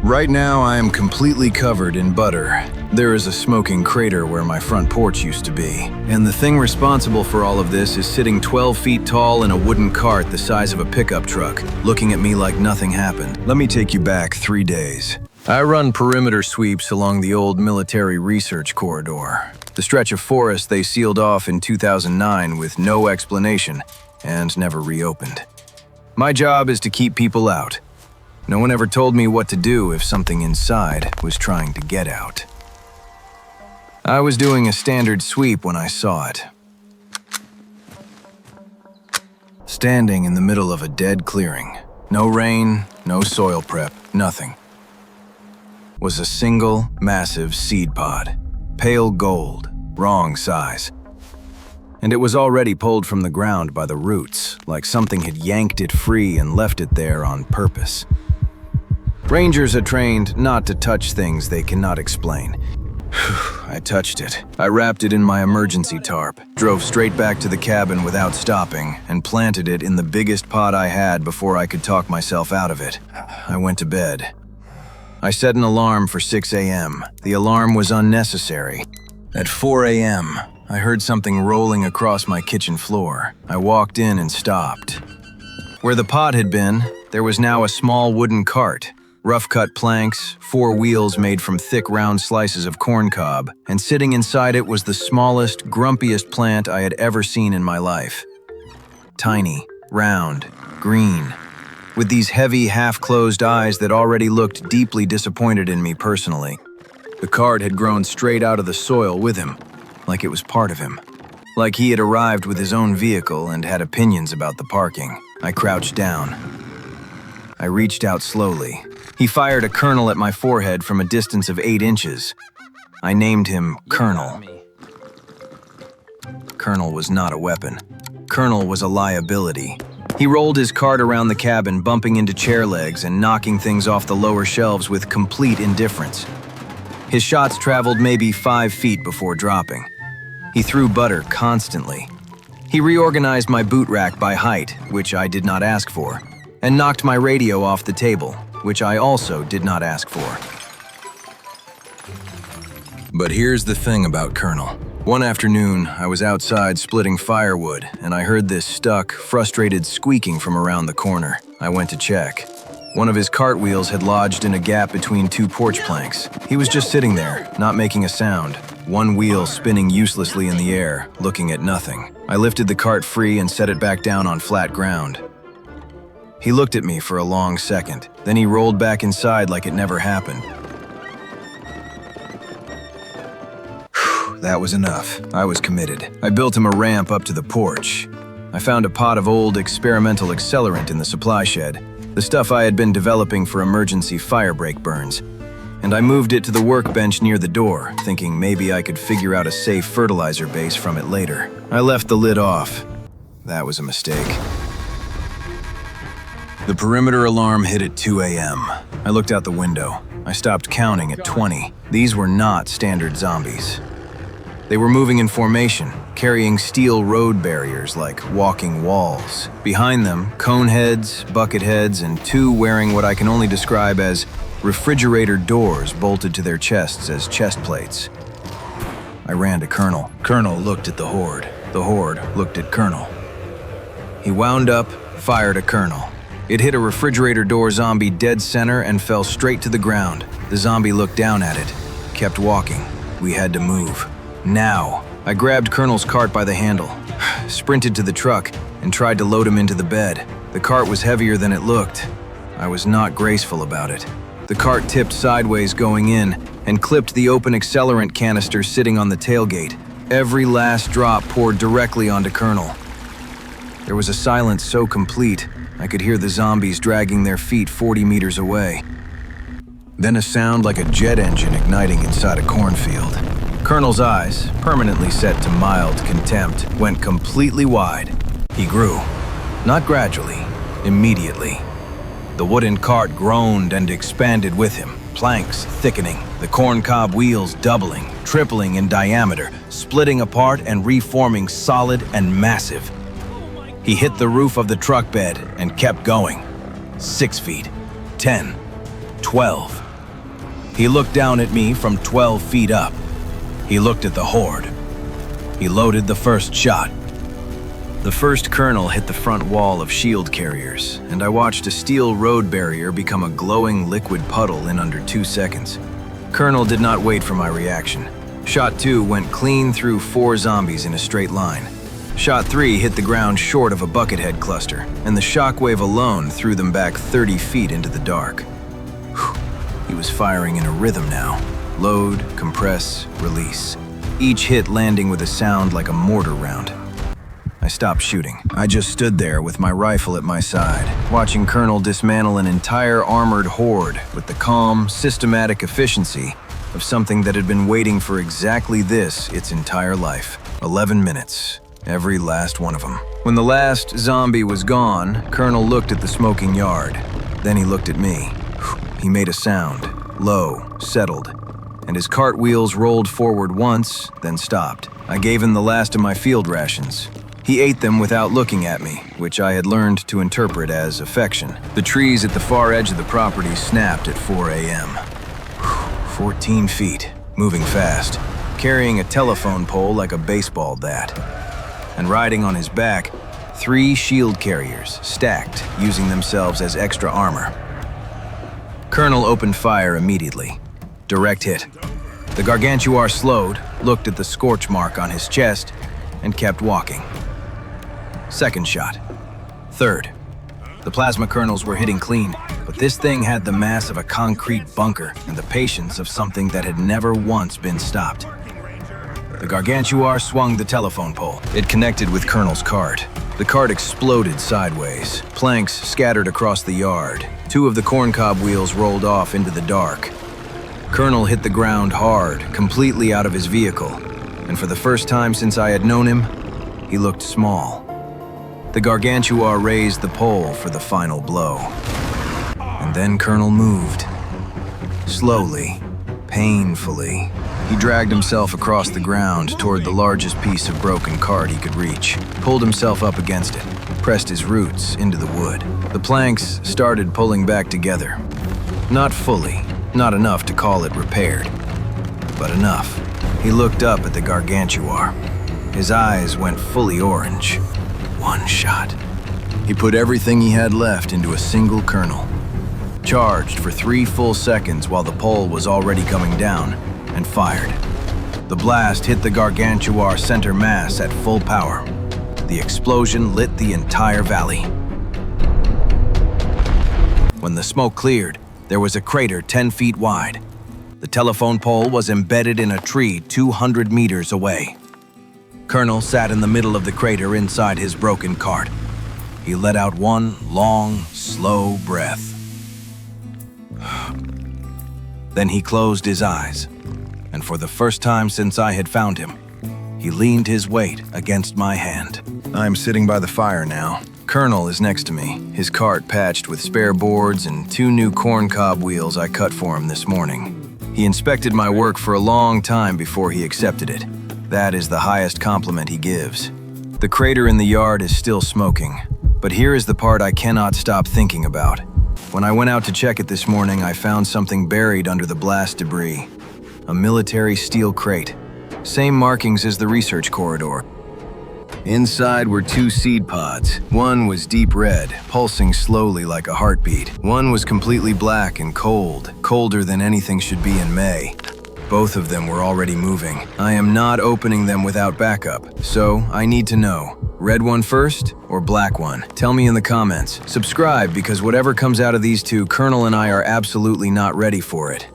Right now, I am completely covered in butter. There is a smoking crater where my front porch used to be, and the thing responsible for all of this is sitting 12 feet tall in a wooden cart the size of a pickup truck, looking at me like nothing happened. Let me take you back 3 days. I run perimeter sweeps along the old military research corridor, the stretch of forest they sealed off in 2009 with no explanation and never reopened. My job is to keep people out. No one ever told me what to do if something inside was trying to get out. I was doing a standard sweep when I saw it. Standing in the middle of a dead clearing, no rain, no soil prep, nothing, was a single, massive seed pod, pale gold, wrong size. And it was already pulled from the ground by the roots, like something had yanked it free and left it there on purpose. Rangers are trained not to touch things they cannot explain. I touched it. I wrapped it in my emergency tarp, drove straight back to the cabin without stopping, and planted it in the biggest pot I had before I could talk myself out of it. I went to bed. I set an alarm for 6 a.m. The alarm was unnecessary. At 4 a.m., I heard something rolling across my kitchen floor. I walked in and stopped. Where the pot had been, there was now a small wooden cart. Rough-cut planks, 4 wheels made from thick, round slices of corn cob, and sitting inside it was the smallest, grumpiest plant I had ever seen in my life. Tiny, round, green, with these heavy, half-closed eyes that already looked deeply disappointed in me personally. The cart had grown straight out of the soil with him, like it was part of him. Like he had arrived with his own vehicle and had opinions about the parking. I crouched down. I reached out slowly. He fired a kernel at my forehead from a distance of 8 inches. I named him Colonel. Colonel was not a weapon. Colonel was a liability. He rolled his cart around the cabin, bumping into chair legs and knocking things off the lower shelves with complete indifference. His shots traveled maybe 5 feet before dropping. He threw butter constantly. He reorganized my boot rack by height, which I did not ask for, and knocked my radio off the table, which I also did not ask for. But here's the thing about Colonel. One afternoon, I was outside splitting firewood, and I heard this stuck, frustrated squeaking from around the corner. I went to check. One of his cartwheels had lodged in a gap between 2 porch planks. He was just sitting there, not making a sound, one wheel spinning uselessly in the air, looking at nothing. I lifted the cart free and set it back down on flat ground. He looked at me for a long second, then he rolled back inside like it never happened. That was enough. I was committed. I built him a ramp up to the porch. I found a pot of old experimental accelerant in the supply shed, the stuff I had been developing for emergency fire break burns, and I moved it to the workbench near the door, thinking maybe I could figure out a safe fertilizer base from it later. I left the lid off. That was a mistake. The perimeter alarm hit at 2 a.m. I looked out the window. I stopped counting at 20. These were not standard zombies. They were moving in formation, carrying steel road barriers like walking walls. Behind them, cone heads, bucket heads, and 2 wearing what I can only describe as refrigerator doors bolted to their chests as chest plates. I ran to Colonel. Colonel looked at the horde. The horde looked at Colonel. He wound up, fired a Colonel. It hit a refrigerator door zombie dead center and fell straight to the ground. The zombie looked down at it, kept walking. We had to move. Now. I grabbed Colonel's cart by the handle, sprinted to the truck, and tried to load him into the bed. The cart was heavier than it looked. I was not graceful about it. The cart tipped sideways going in and clipped the open accelerant canister sitting on the tailgate. Every last drop poured directly onto Colonel. There was a silence so complete, I could hear the zombies dragging their feet 40 meters away. Then a sound like a jet engine igniting inside a cornfield. Colonel's eyes, permanently set to mild contempt, went completely wide. He grew. Not gradually, immediately. The wooden cart groaned and expanded with him, planks thickening, the corncob wheels doubling, tripling in diameter, splitting apart and reforming solid and massive. He hit the roof of the truck bed and kept going. 6 feet, 10, 12. He looked down at me from 12 feet up. He looked at the horde. He loaded the first shot. The first kernel hit the front wall of shield carriers, and I watched a steel road barrier become a glowing liquid puddle in under 2 seconds. Kernel did not wait for my reaction. Shot 2 went clean through 4 zombies in a straight line. Shot 3 hit the ground short of a buckethead cluster, and the shockwave alone threw them back 30 feet into the dark. Whew. He was firing in a rhythm now. Load, compress, release. Each hit landing with a sound like a mortar round. I stopped shooting. I just stood there with my rifle at my side, watching Colonel dismantle an entire armored horde with the calm, systematic efficiency of something that had been waiting for exactly this its entire life. 11 minutes. Every last one of them. When the last zombie was gone, Colonel looked at the smoking yard. Then he looked at me. He made a sound, low, settled, and his cartwheels rolled forward once, then stopped. I gave him the last of my field rations. He ate them without looking at me, which I had learned to interpret as affection. The trees at the far edge of the property snapped at 4 a.m. 14 feet, moving fast, carrying a telephone pole like a baseball bat. And riding on his back, 3 shield carriers, stacked, using themselves as extra armor. Colonel opened fire immediately. Direct hit. The gargantuar slowed, looked at the scorch mark on his chest, and kept walking. Second shot. Third. The plasma kernels were hitting clean, but this thing had the mass of a concrete bunker and the patience of something that had never once been stopped. The gargantuar swung the telephone pole. It connected with Colonel's cart. The cart exploded sideways. Planks scattered across the yard. 2 of the corncob wheels rolled off into the dark. Colonel hit the ground hard, completely out of his vehicle, and for the first time since I had known him, he looked small. The gargantuar raised the pole for the final blow. And then Colonel moved. Slowly, painfully. He dragged himself across the ground toward the largest piece of broken cart he could reach, pulled himself up against it, pressed his roots into the wood. The planks started pulling back together. Not fully, not enough to call it repaired, but enough. He looked up at the gargantuar. His eyes went fully orange. 1 shot. He put everything he had left into a single kernel. Charged for 3 full seconds while the pole was already coming down, and fired. The blast hit the gargantuar center mass at full power. The explosion lit the entire valley. When the smoke cleared, there was a crater 10 feet wide. The telephone pole was embedded in a tree 200 meters away. Colonel sat in the middle of the crater inside his broken cart. He let out one long, slow breath. Then he closed his eyes, and for the first time since I had found him, he leaned his weight against my hand. I'm sitting by the fire now. Colonel is next to me, his cart patched with spare boards and 2 new corncob wheels I cut for him this morning. He inspected my work for a long time before he accepted it. That is the highest compliment he gives. The crater in the yard is still smoking, but here is the part I cannot stop thinking about. When I went out to check it this morning, I found something buried under the blast debris. A military steel crate. Same markings as the research corridor. Inside were 2 seed pods. One was deep red, pulsing slowly like a heartbeat. One was completely black and cold, colder than anything should be in May. Both of them were already moving. I am not opening them without backup, so I need to know. Red one first or black one? Tell me in the comments. Subscribe because whatever comes out of these 2, Colonel and I are absolutely not ready for it.